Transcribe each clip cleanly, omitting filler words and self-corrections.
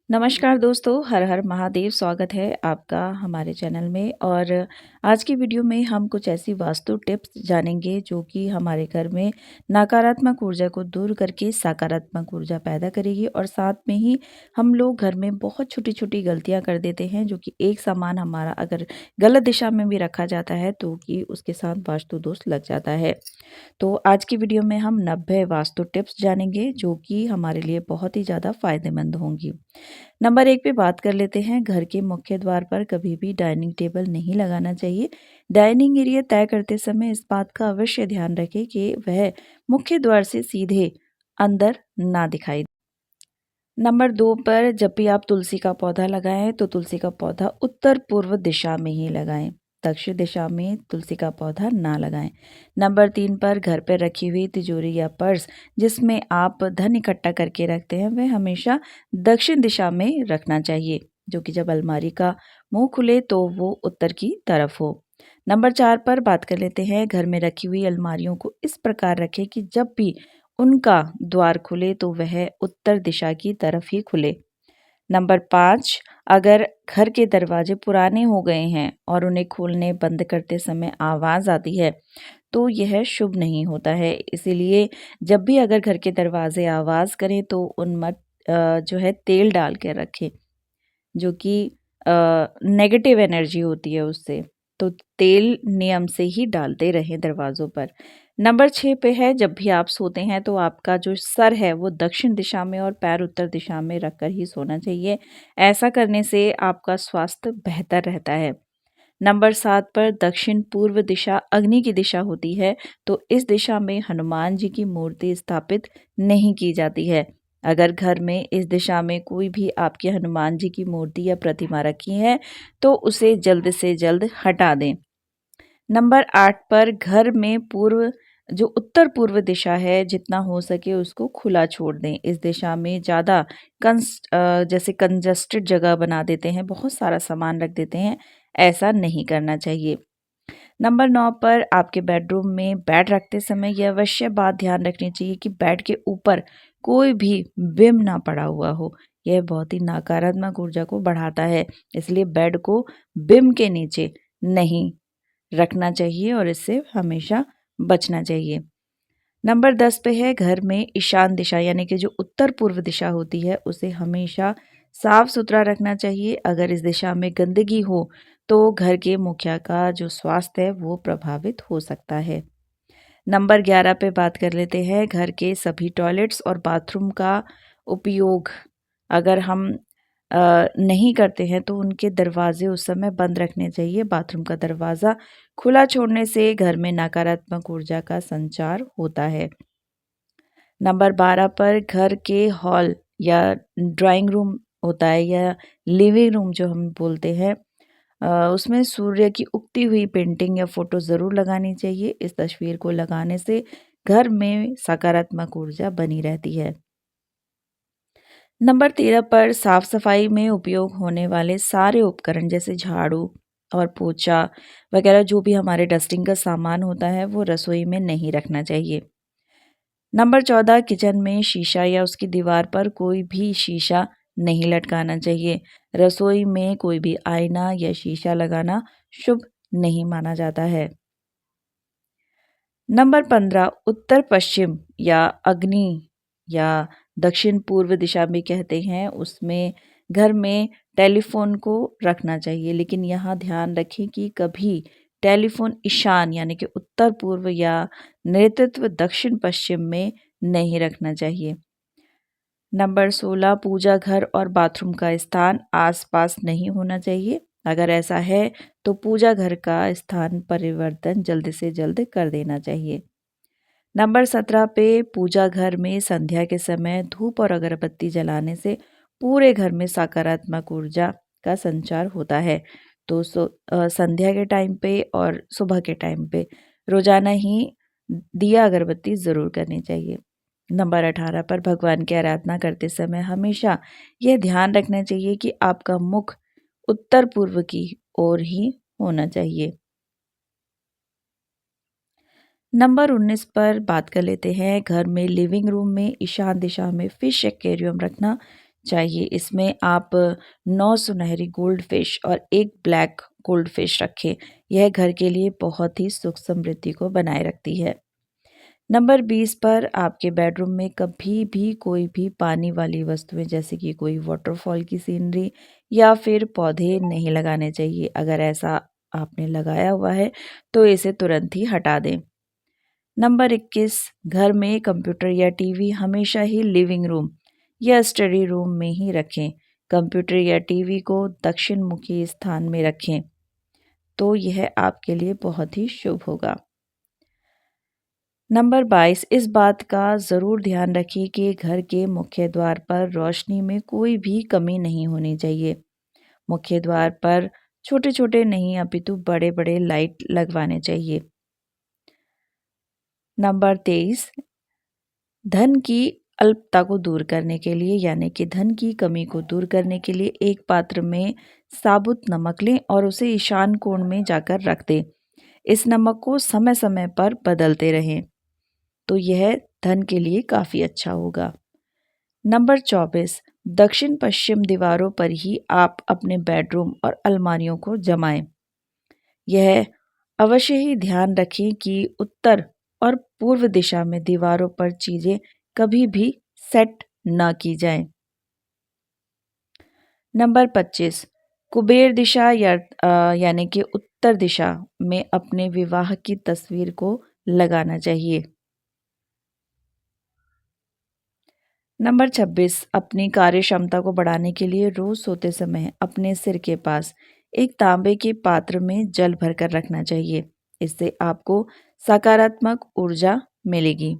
नमस्कार दोस्तों, हर हर महादेव। स्वागत है आपका हमारे चैनल में। और आज की वीडियो में हम कुछ ऐसी वास्तु टिप्स जानेंगे जो कि हमारे घर में नकारात्मक ऊर्जा को दूर करके सकारात्मक ऊर्जा पैदा करेगी। और साथ में ही हम लोग घर में बहुत छोटी छोटी गलतियां कर देते हैं, जो कि एक सामान हमारा अगर गलत दिशा में भी रखा जाता है तो कि उसके साथ वास्तु दोष लग जाता है। तो आज की वीडियो में हम 90 वास्तु टिप्स जानेंगे जो कि हमारे लिए बहुत ही ज़्यादा फायदेमंद होंगी। नंबर 1 पे बात कर लेते हैं। घर के मुख्य द्वार पर कभी भी डाइनिंग टेबल नहीं लगाना चाहिए। डाइनिंग एरिया तय करते समय इस बात का अवश्य ध्यान रखें कि वह मुख्य द्वार से सीधे अंदर ना दिखाई। नंबर 2 पर जब भी आप तुलसी का पौधा लगाएं तो तुलसी का पौधा उत्तर पूर्व दिशा में ही लगाएं। दक्षिण दिशा में तुलसी का पौधा ना लगाएं। नंबर 3 पर घर पर रखी हुई तिजोरी या पर्स जिसमें आप धन इकट्ठा करके रखते हैं वह हमेशा दक्षिण दिशा में रखना चाहिए, जो कि जब अलमारी का मुंह खुले तो वो उत्तर की तरफ हो। नंबर 4 पर बात कर लेते हैं। घर में रखी हुई अलमारियों को इस प्रकार रखें कि जब भी उनका द्वार खुले तो वह उत्तर दिशा की तरफ ही खुले। नंबर 5, अगर घर के दरवाजे पुराने हो गए हैं और उन्हें खोलने बंद करते समय आवाज़ आती है तो यह शुभ नहीं होता है। इसीलिए जब भी अगर घर के दरवाजे आवाज़ करें तो उन मत जो है तेल डाल के रखें, जो कि नेगेटिव एनर्जी होती है उससे। तो तेल नियम से ही डालते रहें दरवाज़ों पर। नंबर 6 पे है, जब भी आप सोते हैं तो आपका जो सर है वो दक्षिण दिशा में और पैर उत्तर दिशा में रखकर ही सोना चाहिए। ऐसा करने से आपका स्वास्थ्य बेहतर रहता है। नंबर 7 पर दक्षिण पूर्व दिशा अग्नि की दिशा होती है, तो इस दिशा में हनुमान जी की मूर्ति स्थापित नहीं की जाती है। अगर घर में इस दिशा में कोई भी आपके हनुमान जी की मूर्ति या प्रतिमा रखी है तो उसे जल्द से जल्द हटा दें। नंबर 8 पर घर में पूर्व जो उत्तर पूर्व दिशा है जितना हो सके उसको खुला छोड़ दें। इस दिशा में ज़्यादा जैसे कंजस्टेड जगह बना देते हैं, बहुत सारा सामान रख देते हैं, ऐसा नहीं करना चाहिए। नंबर 9 पर आपके बेडरूम में बेड रखते समय यह अवश्य बात ध्यान रखनी चाहिए कि बेड के ऊपर कोई भी बिम ना पड़ा हुआ हो। यह बहुत ही नकारात्मक ऊर्जा को बढ़ाता है, इसलिए बेड को बिम के नीचे नहीं रखना चाहिए और इससे हमेशा बचना चाहिए। नंबर 10 पे है, घर में ईशान दिशा यानी कि जो उत्तर पूर्व दिशा होती है उसे हमेशा साफ सुथरा रखना चाहिए। अगर इस दिशा में गंदगी हो तो घर के मुखिया का जो स्वास्थ्य है वो प्रभावित हो सकता है। नंबर 11 पे बात कर लेते हैं। घर के सभी टॉयलेट्स और बाथरूम का उपयोग अगर हम नहीं करते हैं तो उनके दरवाजे उस समय बंद रखने चाहिए। बाथरूम का दरवाज़ा खुला छोड़ने से घर में नकारात्मक ऊर्जा का संचार होता है। नंबर 12 पर घर के हॉल या ड्राइंग रूम होता है या लिविंग रूम जो हम बोलते हैं, उसमें सूर्य की उगती हुई पेंटिंग या फोटो ज़रूर लगानी चाहिए। इस तस्वीर को लगाने से घर में सकारात्मक ऊर्जा बनी रहती है। नंबर 13 पर साफ सफाई में उपयोग होने वाले सारे उपकरण जैसे झाड़ू और पोछा वगैरह जो भी हमारे डस्टिंग का सामान होता है वो रसोई में नहीं रखना चाहिए। नंबर 14, किचन में शीशा या उसकी दीवार पर कोई भी शीशा नहीं लटकाना चाहिए। रसोई में कोई भी आईना या शीशा लगाना शुभ नहीं माना जाता है। नंबर 15, उत्तर पश्चिम या अग्नि या दक्षिण पूर्व दिशा में कहते हैं उसमें घर में टेलीफोन को रखना चाहिए, लेकिन यहाँ ध्यान रखें कि कभी टेलीफोन ईशान यानी कि उत्तर पूर्व या नेतृत्व दक्षिण पश्चिम में नहीं रखना चाहिए। नंबर 16, पूजा घर और बाथरूम का स्थान आसपास नहीं होना चाहिए। अगर ऐसा है तो पूजा घर का स्थान परिवर्तन जल्द से जल्द कर देना चाहिए। नंबर 17 पे पूजा घर में संध्या के समय धूप और अगरबत्ती जलाने से पूरे घर में सकारात्मक ऊर्जा का संचार होता है। तो संध्या के टाइम पे और सुबह के टाइम पे रोजाना ही दिया अगरबत्ती ज़रूर करनी चाहिए। नंबर 18 पर भगवान की आराधना करते समय हमेशा यह ध्यान रखना चाहिए कि आपका मुख उत्तर पूर्व की ओर ही होना चाहिए। नंबर 19 पर बात कर लेते हैं। घर में लिविंग रूम में ईशान दिशा में फिश एक्वेरियम रखना चाहिए। इसमें आप 9 सुनहरी गोल्ड फिश और 1 ब्लैक गोल्ड फिश रखें। यह घर के लिए बहुत ही सुख समृद्धि को बनाए रखती है। नंबर 20 पर आपके बेडरूम में कभी भी कोई भी पानी वाली वस्तुएं जैसे कि कोई वाटरफॉल की सीनरी या फिर पौधे नहीं लगाने चाहिए। अगर ऐसा आपने लगाया हुआ है तो इसे तुरंत ही हटा दें। नंबर 21, घर में कंप्यूटर या टीवी हमेशा ही लिविंग रूम या स्टडी रूम में ही रखें। कंप्यूटर या टीवी को दक्षिण मुखी स्थान में रखें तो यह आपके लिए बहुत ही शुभ होगा। नंबर 22, इस बात का ज़रूर ध्यान रखिए कि घर के मुख्य द्वार पर रोशनी में कोई भी कमी नहीं होनी चाहिए। मुख्य द्वार पर छोटे छोटे नहीं अपितु बड़े बड़े लाइट लगवाने चाहिए। नंबर 23, धन की अल्पता को दूर करने के लिए यानी कि धन की कमी को दूर करने के लिए एक पात्र में साबुत नमक लें और उसे ईशान कोण में जाकर रख दें। इस नमक को समय समय पर बदलते रहें तो यह धन के लिए काफ़ी अच्छा होगा। नंबर 24, दक्षिण पश्चिम दीवारों पर ही आप अपने बेडरूम और अलमारियों को जमाएं। यह अवश्य ही ध्यान रखें कि उत्तर और पूर्व दिशा में दीवारों पर चीजें कभी भी सेट न की जाएं। नंबर 25, कुबेर दिशा यानी कि उत्तर दिशा में अपने विवाह की तस्वीर को लगाना चाहिए। नंबर 26, अपनी कार्य क्षमता को बढ़ाने के लिए रोज सोते समय अपने सिर के पास एक तांबे के पात्र में जल भरकर रखना चाहिए। इससे आपको सकारात्मक ऊर्जा मिलेगी।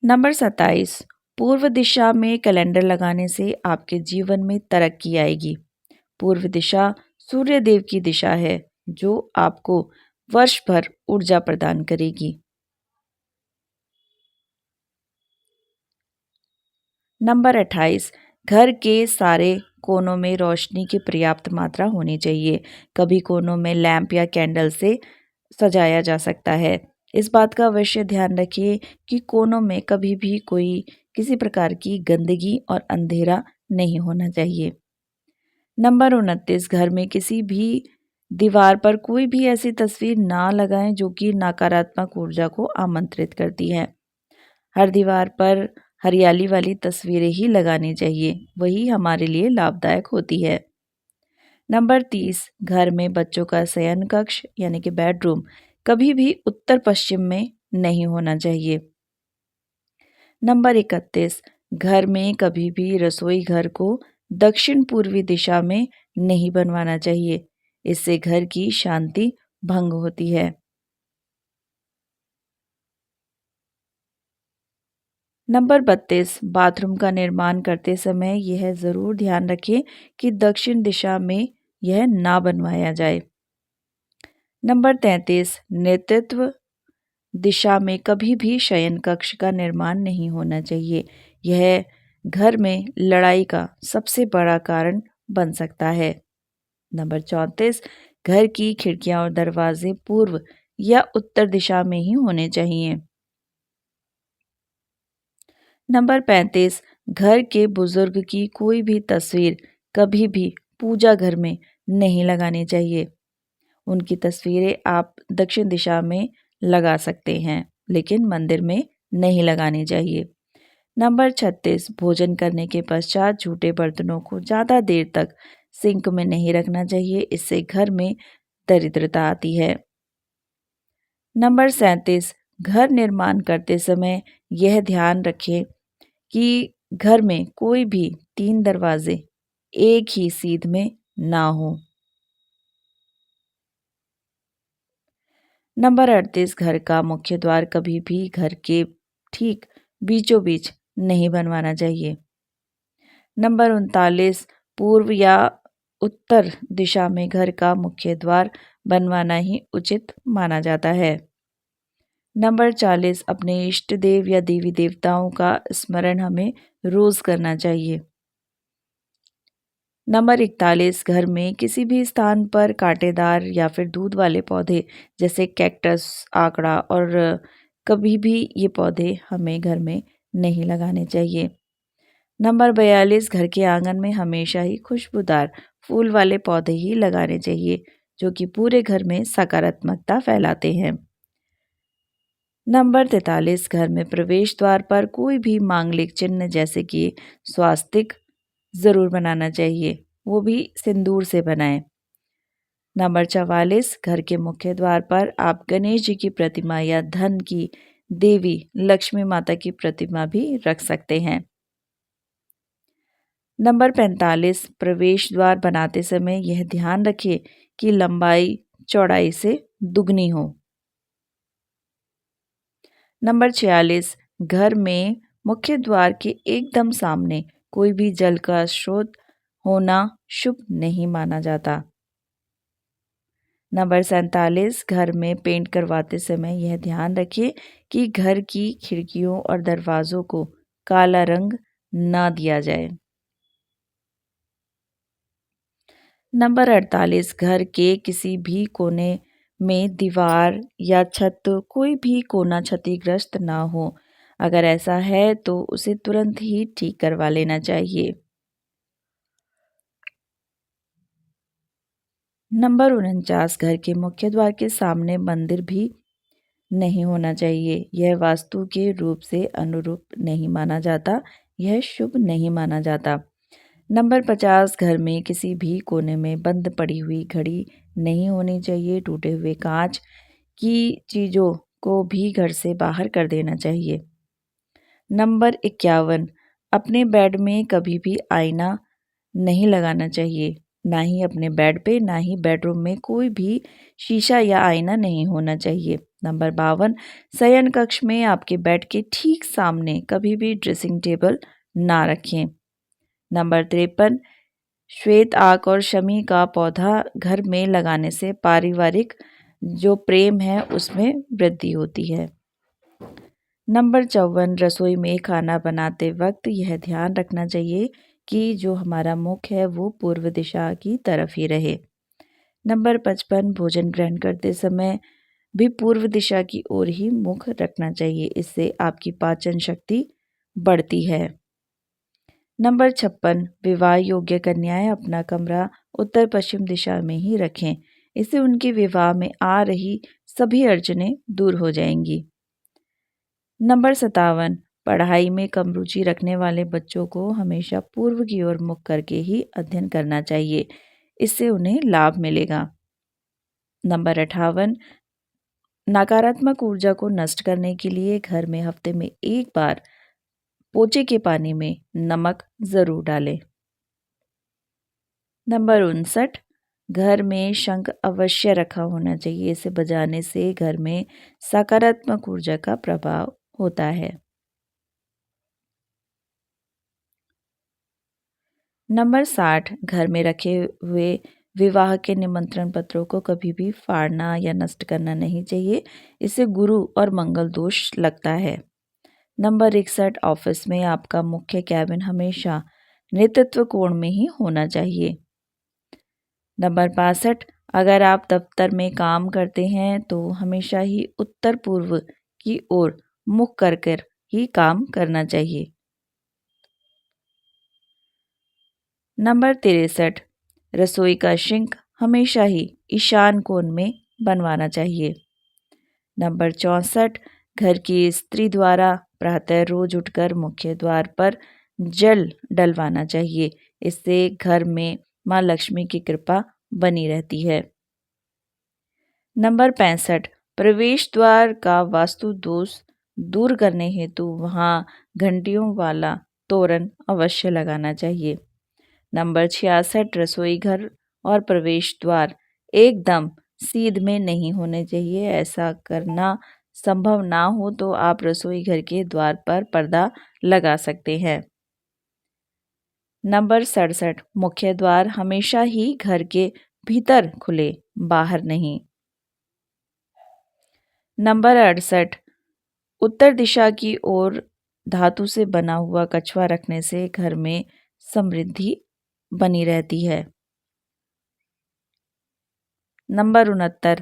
नंबर 27, पूर्व दिशा में कैलेंडर लगाने से आपके जीवन में तरक्की आएगी। पूर्व दिशा सूर्य देव की दिशा है जो आपको वर्ष भर ऊर्जा प्रदान करेगी। नंबर 28, घर के सारे कोनों में रोशनी की पर्याप्त मात्रा होनी चाहिए। कभी कोनों में लैंप या कैंडल से सजाया जा सकता है। इस बात का अवश्य ध्यान रखिए कि कोनों में कभी भी कोई किसी प्रकार की गंदगी और अंधेरा नहीं होना चाहिए। नंबर 29, घर में किसी भी दीवार पर कोई भी ऐसी तस्वीर ना लगाएं जो कि नकारात्मक ऊर्जा को आमंत्रित करती है। हर दीवार पर हरियाली वाली तस्वीरें ही लगानी चाहिए, वही हमारे लिए लाभदायक होती है। नंबर 30, घर में बच्चों का शयन कक्ष यानी कि बेडरूम कभी भी उत्तर पश्चिम में नहीं होना चाहिए। नंबर 31, घर में कभी भी रसोई घर को दक्षिण पूर्वी दिशा में नहीं बनवाना चाहिए। इससे घर की शांति भंग होती है। नंबर 32, बाथरूम का निर्माण करते समय यह ज़रूर ध्यान रखें कि दक्षिण दिशा में यह ना बनवाया जाए। नंबर 33, नेतृत्व दिशा में कभी भी शयन कक्ष का निर्माण नहीं होना चाहिए। यह घर में लड़ाई का सबसे बड़ा कारण बन सकता है। नंबर 34, घर की खिड़कियां और दरवाजे पूर्व या उत्तर दिशा में ही होने चाहिए। नंबर 35, घर के बुजुर्ग की कोई भी तस्वीर कभी भी पूजा घर में नहीं लगानी चाहिए। उनकी तस्वीरें आप दक्षिण दिशा में लगा सकते हैं लेकिन मंदिर में नहीं लगानी चाहिए। नंबर 36, भोजन करने के पश्चात झूठे बर्तनों को ज़्यादा देर तक सिंक में नहीं रखना चाहिए, इससे घर में दरिद्रता आती है। नंबर 37, घर निर्माण करते समय यह ध्यान रखें कि घर में कोई भी 3 दरवाजे एक ही सीध में ना हो। नंबर 38, घर का मुख्य द्वार कभी भी घर के ठीक बीचों बीच नहीं बनवाना चाहिए। नंबर 39, पूर्व या उत्तर दिशा में घर का मुख्य द्वार बनवाना ही उचित माना जाता है। नंबर 40, अपने इष्ट देव या देवी देवताओं का स्मरण हमें रोज करना चाहिए। नंबर 41, घर में किसी भी स्थान पर कांटेदार या फिर दूध वाले पौधे जैसे कैक्टस, आंकड़ा और कभी भी ये पौधे हमें घर में नहीं लगाने चाहिए। नंबर 42, घर के आंगन में हमेशा ही खुशबूदार फूल वाले पौधे ही लगाने चाहिए, जो कि पूरे घर में सकारात्मकता फैलाते हैं। नंबर 43, घर में प्रवेश द्वार पर कोई भी मांगलिक चिन्ह जैसे कि स्वास्तिक ज़रूर बनाना चाहिए, वो भी सिंदूर से बनाएं। नंबर 44, घर के मुख्य द्वार पर आप गणेश जी की प्रतिमा या धन की देवी लक्ष्मी माता की प्रतिमा भी रख सकते हैं। नंबर 45, प्रवेश द्वार बनाते समय यह ध्यान रखिए कि लंबाई चौड़ाई से दुगनी हो। नंबर 46, घर में मुख्य द्वार के एकदम सामने कोई भी जल का स्रोत होना शुभ नहीं माना जाता। नंबर 47, घर में पेंट करवाते समय यह ध्यान रखिए कि घर की खिड़कियों और दरवाज़ों को काला रंग ना दिया जाए। नंबर 48, घर के किसी भी कोने में दीवार या छत कोई भी कोना क्षतिग्रस्त ना हो। अगर ऐसा है तो उसे तुरंत ही ठीक करवा लेना चाहिए। नंबर 49, घर के मुख्य द्वार के सामने मंदिर भी नहीं होना चाहिए। यह वास्तु के रूप से अनुरूप नहीं माना जाता, यह शुभ नहीं माना जाता। नंबर 50, घर में किसी भी कोने में बंद पड़ी हुई घड़ी नहीं होनी चाहिए। टूटे हुए कांच की चीज़ों को भी घर से बाहर कर देना चाहिए। नंबर 51, अपने बेड में कभी भी आईना नहीं लगाना चाहिए। ना ही अपने बेड पे, ना ही बेडरूम में कोई भी शीशा या आईना नहीं होना चाहिए। नंबर 52, शयन कक्ष में आपके बेड के ठीक सामने कभी भी ड्रेसिंग टेबल ना रखें। नंबर 53, श्वेत आक और शमी का पौधा घर में लगाने से पारिवारिक जो प्रेम है उसमें वृद्धि होती है। नंबर 54, रसोई में खाना बनाते वक्त यह ध्यान रखना चाहिए कि जो हमारा मुख है वो पूर्व दिशा की तरफ ही रहे। नंबर 55, भोजन ग्रहण करते समय भी पूर्व दिशा की ओर ही मुख रखना चाहिए। इससे आपकी पाचन शक्ति बढ़ती है। नंबर 56, विवाह योग्य कन्याएं अपना कमरा उत्तर पश्चिम दिशा में ही रखें। इससे उनके विवाह में आ रही सभी अड़चनें दूर हो जाएंगी। नंबर 57, पढ़ाई में कम रुचि रखने वाले बच्चों को हमेशा पूर्व की ओर मुख करके ही अध्ययन करना चाहिए। इससे उन्हें लाभ मिलेगा। नंबर 58, नकारात्मक ऊर्जा को नष्ट करने के लिए घर में हफ्ते में एक बार पोचे के पानी में नमक जरूर डालें। नंबर 59, घर में शंख अवश्य रखा होना चाहिए। इसे बजाने से घर में सकारात्मक ऊर्जा का प्रभाव होता है। नंबर 60, घर में रखे हुए विवाह के निमंत्रण पत्रों को कभी भी फाड़ना या नष्ट करना नहीं चाहिए। इससे गुरु और मंगल दोष लगता है। नंबर 61, ऑफिस में आपका मुख्य कैबिन हमेशा नेतृत्व कोण में ही होना चाहिए। नंबर 62, अगर आप दफ्तर में काम करते हैं तो हमेशा ही उत्तर पूर्व की ओर मुख कर ही काम करना चाहिए। नंबर 63, रसोई का सिंक हमेशा ही ईशान कोण में बनवाना चाहिए। नंबर 64, घर की स्त्री द्वारा प्रातः रोज उठकर मुख्य द्वार पर जल डलवाना चाहिए। इससे घर में माँ लक्ष्मी की कृपा बनी रहती है। नंबर 65, प्रवेश द्वार का वास्तु दोष दूर करने हेतु वहाँ घंटियों वाला तोरण अवश्य लगाना चाहिए। नंबर 66, रसोई घर और प्रवेश द्वार एकदम सीध में नहीं होने चाहिए। ऐसा करना संभव ना हो तो आप रसोई घर के द्वार पर पर्दा लगा सकते हैं। नंबर 67, मुख्य द्वार हमेशा ही घर के भीतर खुले, बाहर नहीं। नंबर 68, उत्तर दिशा की ओर धातु से बना हुआ कछुआ रखने से घर में समृद्धि बनी रहती है। नंबर 69,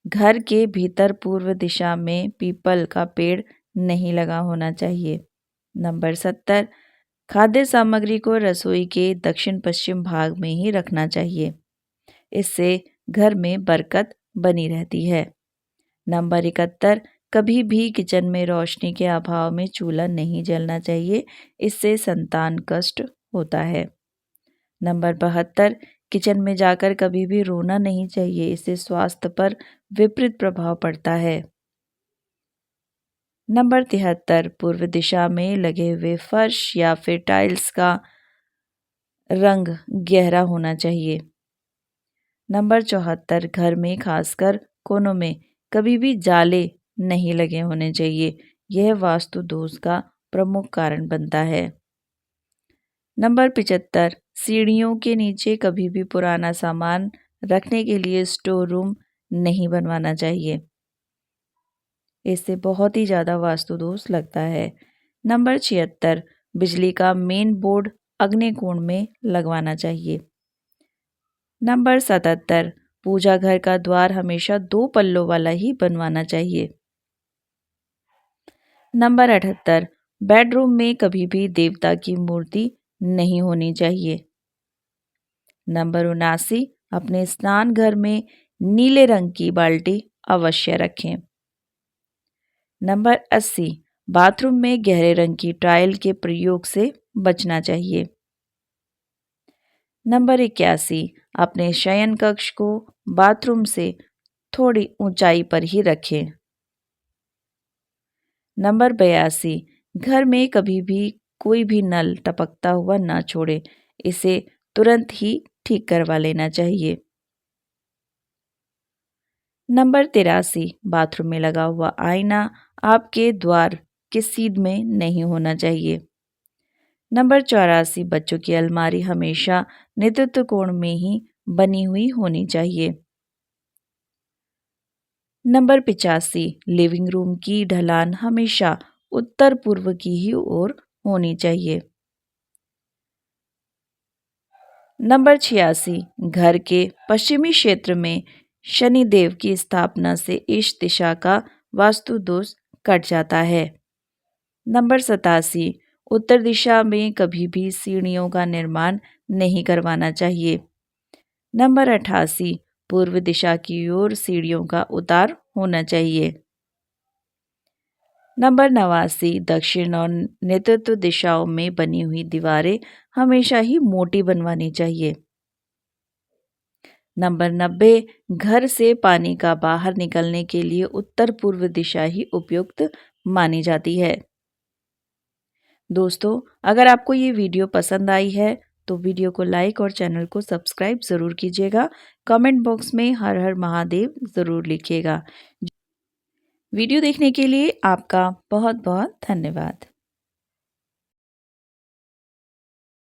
घर के भीतर पूर्व दिशा में पीपल का पेड़ नहीं लगा होना चाहिए। नंबर 70, खाद्य सामग्री को रसोई के दक्षिण पश्चिम भाग में ही रखना चाहिए। इससे घर में बरकत बनी रहती है। नंबर 71, कभी भी किचन में रोशनी के अभाव में चूल्हा नहीं जलना चाहिए, इससे संतान कष्ट होता है। नंबर 72, किचन में जाकर कभी भी रोना नहीं चाहिए, इससे स्वास्थ्य पर विपरीत प्रभाव पड़ता है। नंबर 73, पूर्व दिशा में लगे हुए फर्श या फिर टाइल्स का रंग गहरा होना चाहिए। नंबर 74, घर में खासकर कोनों में कभी भी जाले नहीं लगे होने चाहिए, यह वास्तु दोष का प्रमुख कारण बनता है। नंबर 75, सीढ़ियों के नीचे कभी भी पुराना सामान रखने के लिए स्टोर रूम नहीं बनवाना चाहिए, इससे बहुत ही ज़्यादा वास्तु दोष लगता है। नंबर 76, बिजली का मेन बोर्ड अग्निकोण में लगवाना चाहिए। नंबर 77, पूजा घर का द्वार हमेशा 2 पल्लों वाला ही बनवाना चाहिए। नंबर 78, बेडरूम में कभी भी देवता की मूर्ति नहीं होनी चाहिए। नंबर 79, अपने स्नान घर में नीले रंग की बाल्टी अवश्य रखें। नंबर 80, बाथरूम में गहरे रंग की टाइल के प्रयोग से बचना चाहिए। नंबर 81, अपने शयन कक्ष को बाथरूम से थोड़ी ऊंचाई पर ही रखें। नंबर 82, घर में कभी भी कोई भी नल टपकता हुआ ना छोड़े, इसे तुरंत ही ठीक करवा लेना चाहिए। नंबर 83, बाथरूम में लगा हुआ आईना आपके द्वार के सीध में नहीं होना चाहिए। नंबर 84, बच्चों की अलमारी हमेशा नेतृत्व कोण में ही बनी हुई होनी चाहिए। नंबर 85, लिविंग रूम की ढलान हमेशा उत्तर पूर्व की ही ओर होनी चाहिए। नंबर 86, घर के पश्चिमी क्षेत्र में शनिदेव की स्थापना से इस दिशा का वास्तु दोष कट जाता है। नंबर 87, उत्तर दिशा में कभी भी सीढ़ियों का निर्माण नहीं करवाना चाहिए। नंबर 88, पूर्व दिशा की ओर सीढ़ियों का उतार होना चाहिए। नंबर 89, दक्षिण और नेतृत्व दिशाओं में बनी हुई दीवारें हमेशा ही मोटी बनवानी चाहिए। नंबर 90, घर से पानी का बाहर निकलने के लिए उत्तर पूर्व दिशा ही उपयुक्त मानी जाती है। दोस्तों, अगर आपको ये वीडियो पसंद आई है तो वीडियो को लाइक और चैनल को सब्सक्राइब ज़रूर कीजिएगा। कमेंट बॉक्स में हर हर महादेव ज़रूर लिखिएगा। वीडियो देखने के लिए आपका बहुत बहुत धन्यवाद।